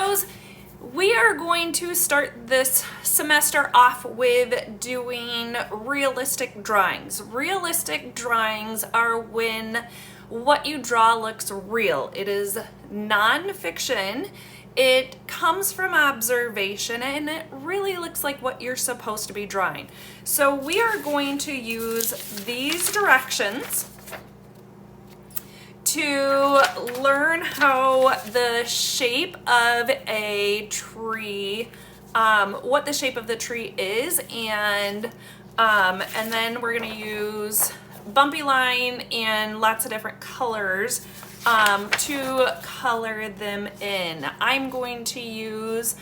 kiddos, we are going to start this semester off with doing realistic drawings. Realistic drawings are when what you draw looks real. It is non-fiction. It comes from observation and it really looks like what you're supposed to be drawing. So we are going to use these directions to learn how the shape of a tree, what the shape of the tree is, and then we're gonna use bumpy line and lots of different colors to color them in. I'm going to use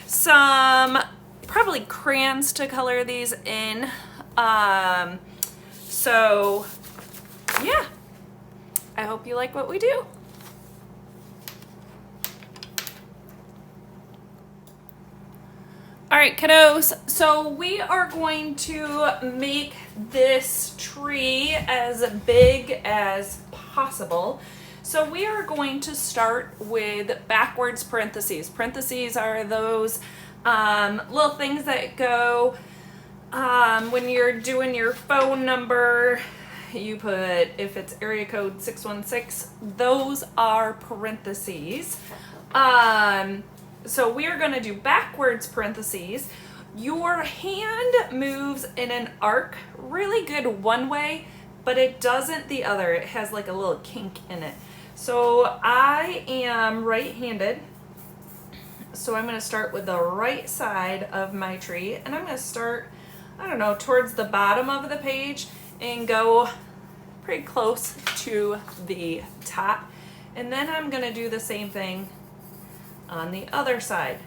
some probably crayons to color these in. So yeah. I hope you like what we do. All right, kiddos, so we are going to make this tree as big as possible. So we are going to start with backwards parentheses. Parentheses are those little things that go when you're doing your phone number. You put, if it's area code 616, those are parentheses. So we are going to do backwards parentheses. Your hand moves in an arc really good one way, but it doesn't the other. It has like a little kink in it. So I am right-handed. So I'm going to start with the right side of my tree, and I'm going to start, I don't know, towards the bottom of the page and go pretty close to the top. And then I'm gonna do the same thing on the other side.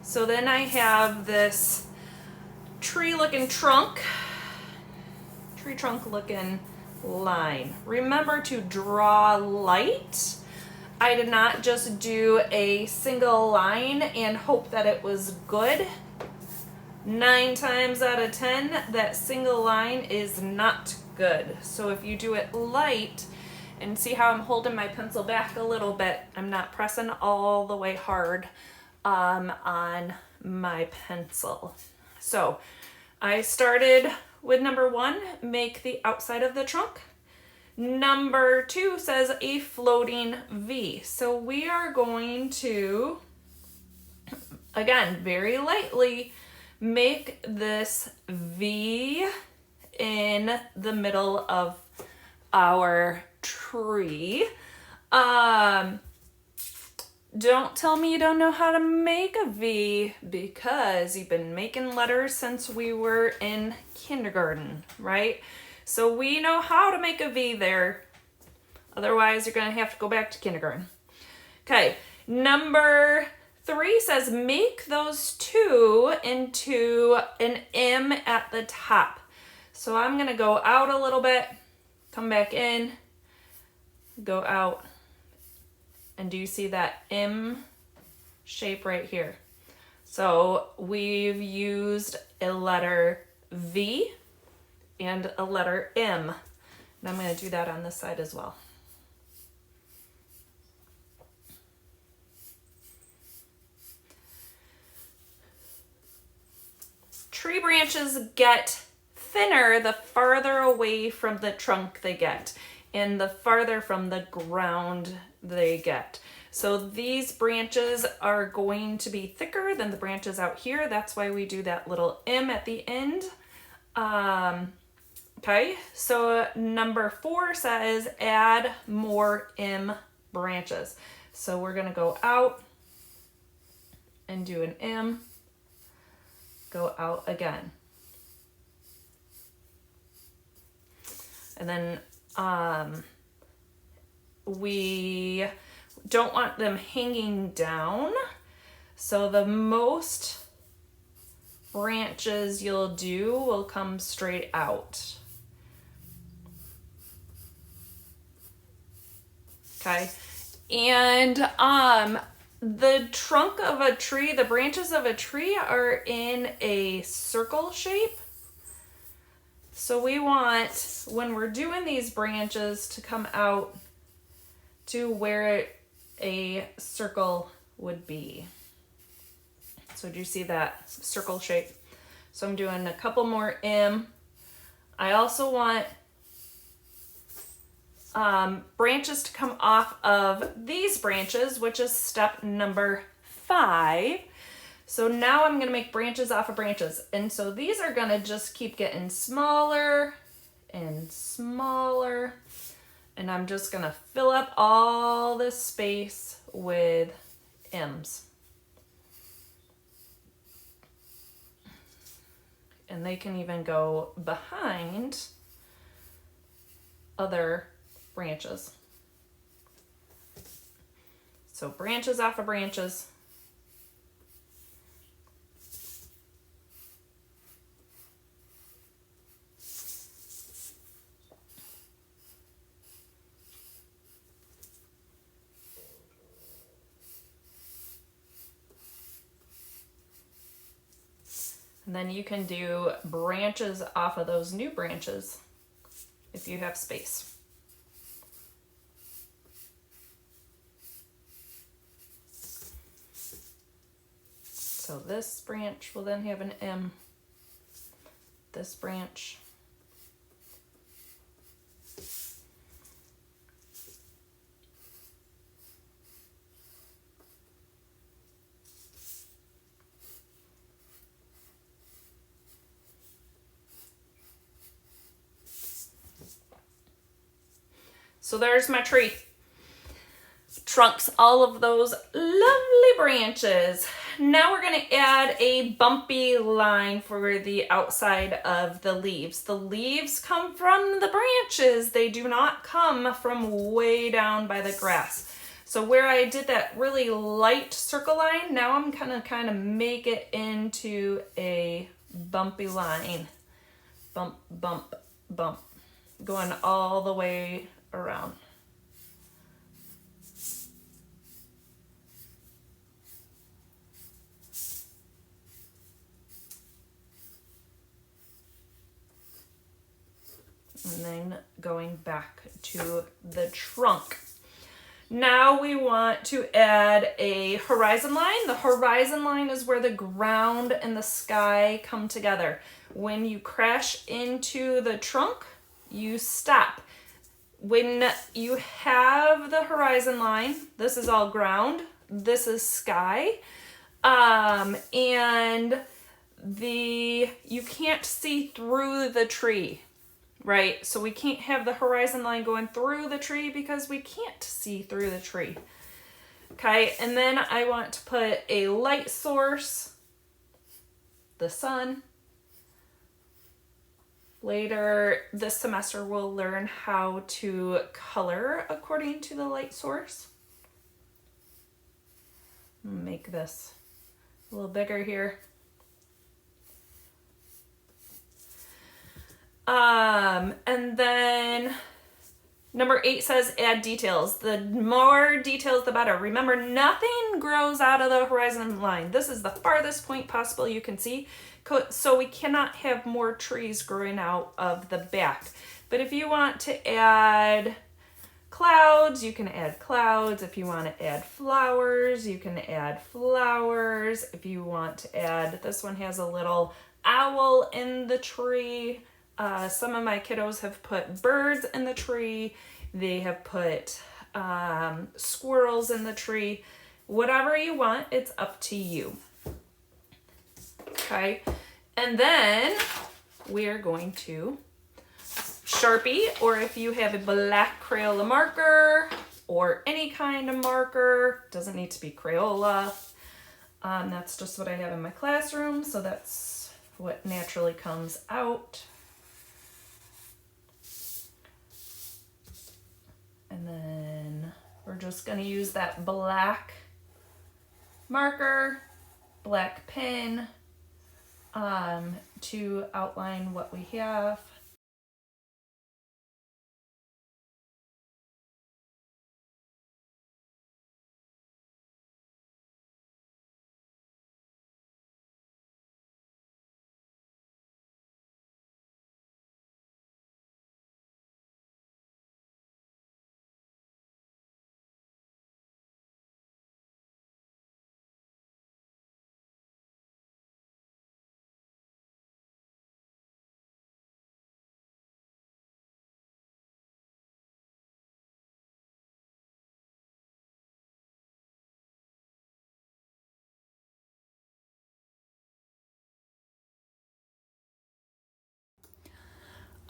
So then I have this tree looking trunk looking line. Remember to draw light. I did not just do a single line and hope that it was good. 9 times out of 10, that single line is not good. So if you do it light, and see how I'm holding my pencil back a little bit, I'm not pressing all the way hard on my pencil. So I started with number 1, make the outside of the trunk. Number 2 says a floating V. So we are going to, again, very lightly, make this V in the middle of our tree. Don't tell me you don't know how to make a V, because you've been making letters since we were in kindergarten, right? So we know how to make a V there. Otherwise, you're going to have to go back to kindergarten. Okay, number 3 says make those 2 into an M at the top. So I'm going to go out a little bit, come back in, go out, and do you see that M shape right here? So we've used a letter V and a letter M, and I'm going to do that on this side as well. Tree branches get thinner the farther away from the trunk they get, and the farther from the ground they get. So these branches are going to be thicker than the branches out here. That's why we do that little M at the end. Okay, so number 4 says add more M branches. So we're gonna go out and do an M, go out again. And then we don't want them hanging down. So the most branches you'll do will come straight out. Okay. And the trunk of a tree, the branches of a tree are in a circle shape. So we want, when we're doing these branches, to come out to where a circle would be. So do you see that circle shape? So I'm doing a couple more M. I also want branches to come off of these branches, which is step number 5. So now I'm going to make branches off of branches. And so these are going to just keep getting smaller and smaller. And I'm just going to fill up all this space with M's. And they can even go behind other branches. So branches off of branches. And then you can do branches off of those new branches if you have space. So this branch will then have an M. This branch. So there's my tree. Trunks all of those lovely branches. Now we're going to add a bumpy line for the outside of the leaves. The leaves come from the branches. They do not come from way down by the grass. So where I did that really light circle line, now I'm gonna kind of make it into a bumpy line. Bump, bump, bump. Going all the way around. And then going back to the trunk. Now we want to add a horizon line. The horizon line is where the ground and the sky come together. When you crash into the trunk, you stop. When you have the horizon line, this is all ground, this is sky, and you can't see through the tree, right? So we can't have the horizon line going through the tree because we can't see through the tree. Okay, and then I want to put a light source, the sun. Later this semester, we'll learn how to color according to the light source. Make this a little bigger here. And then number 8 says add details. The more details, the better. Remember, nothing grows out of the horizon line. This is the farthest point possible you can see. So we cannot have more trees growing out of the back. But if you want to add clouds, you can add clouds. If you want to add flowers, you can add flowers. If you want to add, this one has a little owl in the tree. Some of my kiddos have put birds in the tree. They have put squirrels in the tree. Whatever you want, it's up to you. Okay, and then we are going to Sharpie, or if you have a black Crayola marker or any kind of marker, doesn't need to be Crayola. That's just what I have in my classroom, so that's what naturally comes out. And then we're just going to use that black marker, black pen, to outline what we have.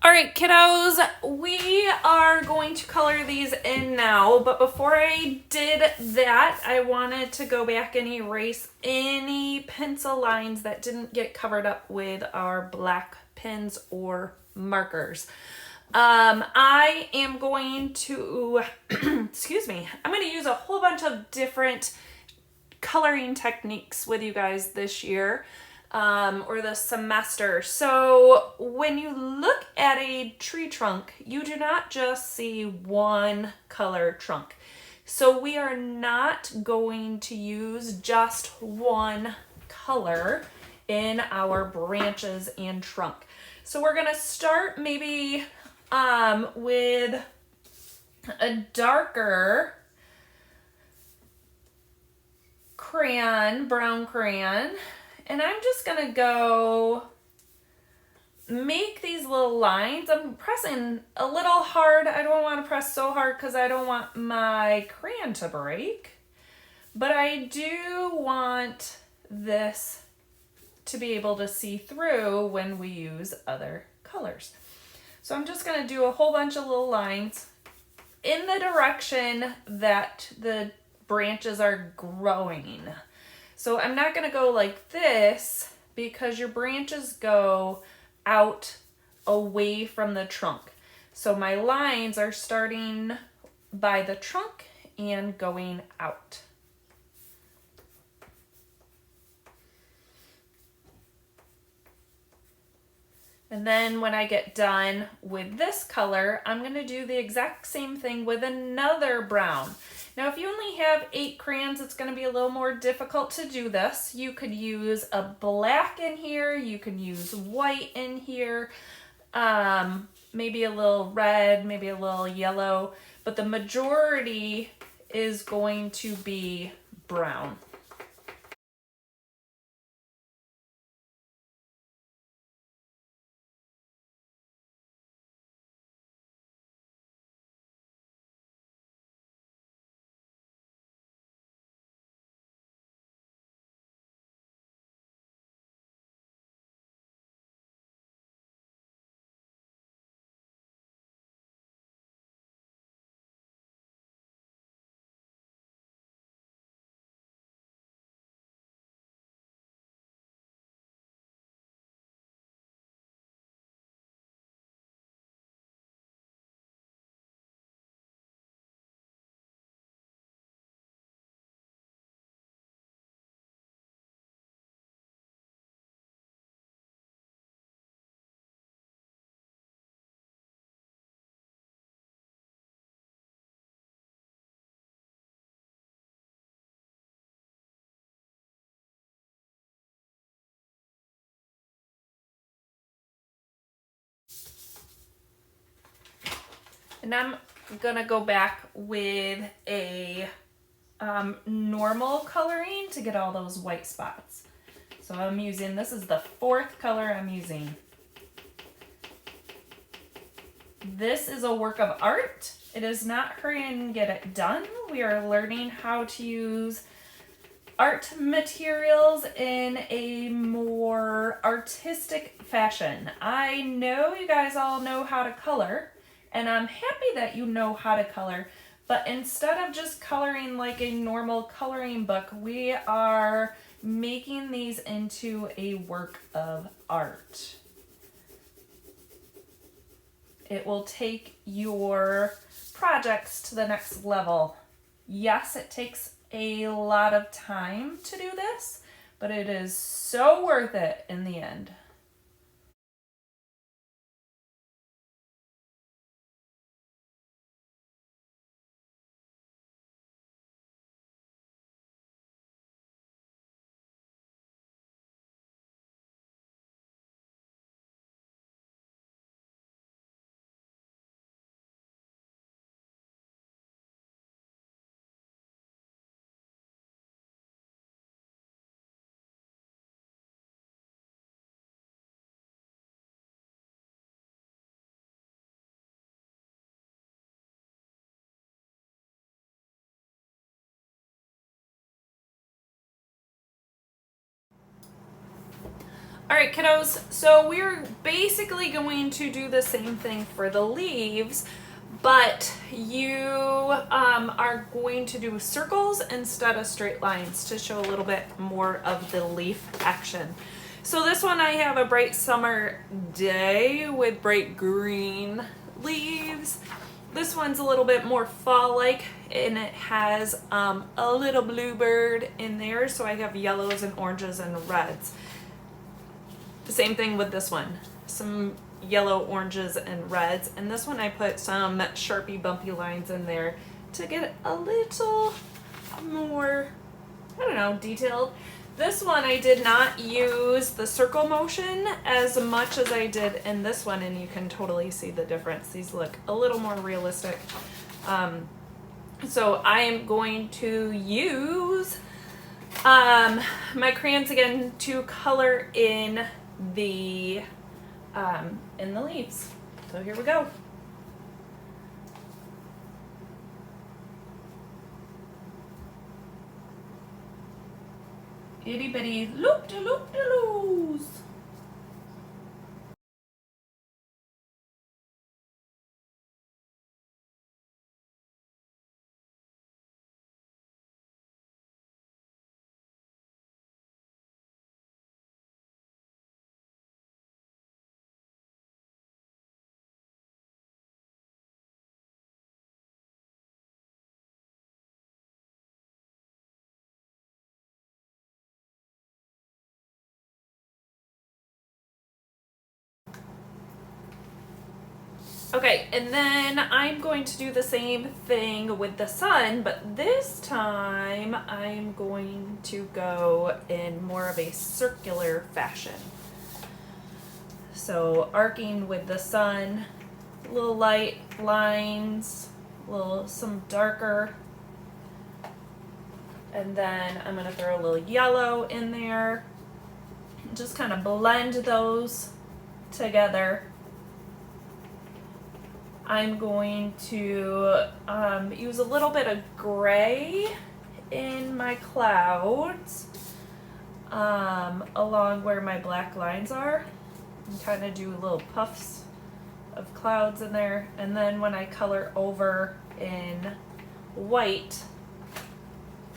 All right, kiddos, we are going to color these in now, but before I did that, I wanted to go back and erase any pencil lines that didn't get covered up with our black pens or markers. I am going to, excuse me, I'm going to use a whole bunch of different coloring techniques with you guys this year. Or the semester. So when you look at a tree trunk, you do not just see one color trunk. So we are not going to use just one color in our branches and trunk. So we're gonna start maybe with a darker crayon, brown crayon. And I'm just gonna go make these little lines. I'm pressing a little hard. I don't want to press so hard because I don't want my crayon to break. But I do want this to be able to see through when we use other colors. So I'm just gonna do a whole bunch of little lines in the direction that the branches are growing. So I'm not going to go like this because your branches go out away from the trunk. So my lines are starting by the trunk and going out. And then when I get done with this color, I'm going to do the exact same thing with another brown. Now, if you only have 8 crayons, it's going to be a little more difficult to do this. You could use a black in here. You can use white in here. Maybe a little red, maybe a little yellow. But the majority is going to be brown. And I'm gonna go back with a normal coloring to get all those white spots. So I'm using, this is the 4th color I'm using. This is a work of art. It is not hurry and get it done. We are learning how to use art materials in a more artistic fashion. I know you guys all know how to color, and I'm happy that you know how to color, but instead of just coloring like a normal coloring book, we are making these into a work of art. It will take your projects to the next level. Yes, it takes a lot of time to do this, but it is so worth it in the end. All right, kiddos, so we're basically going to do the same thing for the leaves, but you are going to do circles instead of straight lines to show a little bit more of the leaf action. So this one I have a bright summer day with bright green leaves. This one's a little bit more fall-like, and it has a little bluebird in there, so I have yellows and oranges and reds. The same thing with this one, some yellow, oranges, and reds. And this one I put some Sharpie bumpy lines in there to get a little more, I don't know, detailed. This one I did not use the circle motion as much as I did in this one, and you can totally see the difference. These look a little more realistic. So I am going to use my crayons again to color in the leaves. So here we go. Itty bitty loop-de-loop-de-loos. Okay, and then I'm going to do the same thing with the sun, but this time I'm going to go in more of a circular fashion. So arcing with the sun, little light lines, some darker, and then I'm going to throw a little yellow in there. Just kind of blend those together. I'm going to use a little bit of gray in my clouds along where my black lines are, and kind of do little puffs of clouds in there. And then when I color over in white,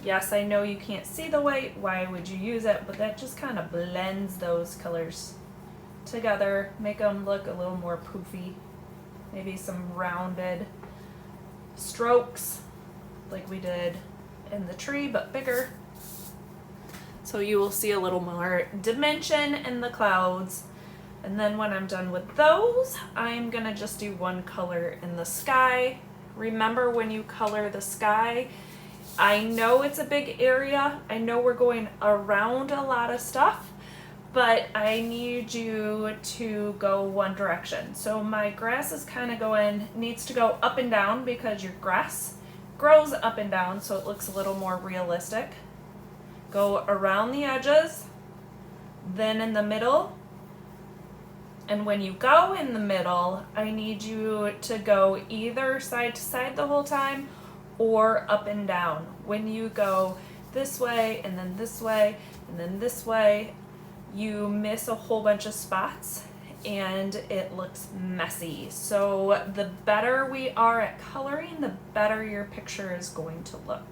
yes, I know you can't see the white, why would you use it, but that just kind of blends those colors together, make them look a little more poofy. Maybe some rounded strokes like we did in the tree, but bigger. So you will see a little more dimension in the clouds. And then when I'm done with those, I'm gonna just do one color in the sky. Remember, when you color the sky, I know it's a big area. I know we're going around a lot of stuff, but I need you to go one direction. So my grass is kind of needs to go up and down because your grass grows up and down, so it looks a little more realistic. Go around the edges, then in the middle. And when you go in the middle, I need you to go either side to side the whole time or up and down. When you go this way and then this way and then this way, you miss a whole bunch of spots and it looks messy. So the better we are at coloring, the better your picture is going to look.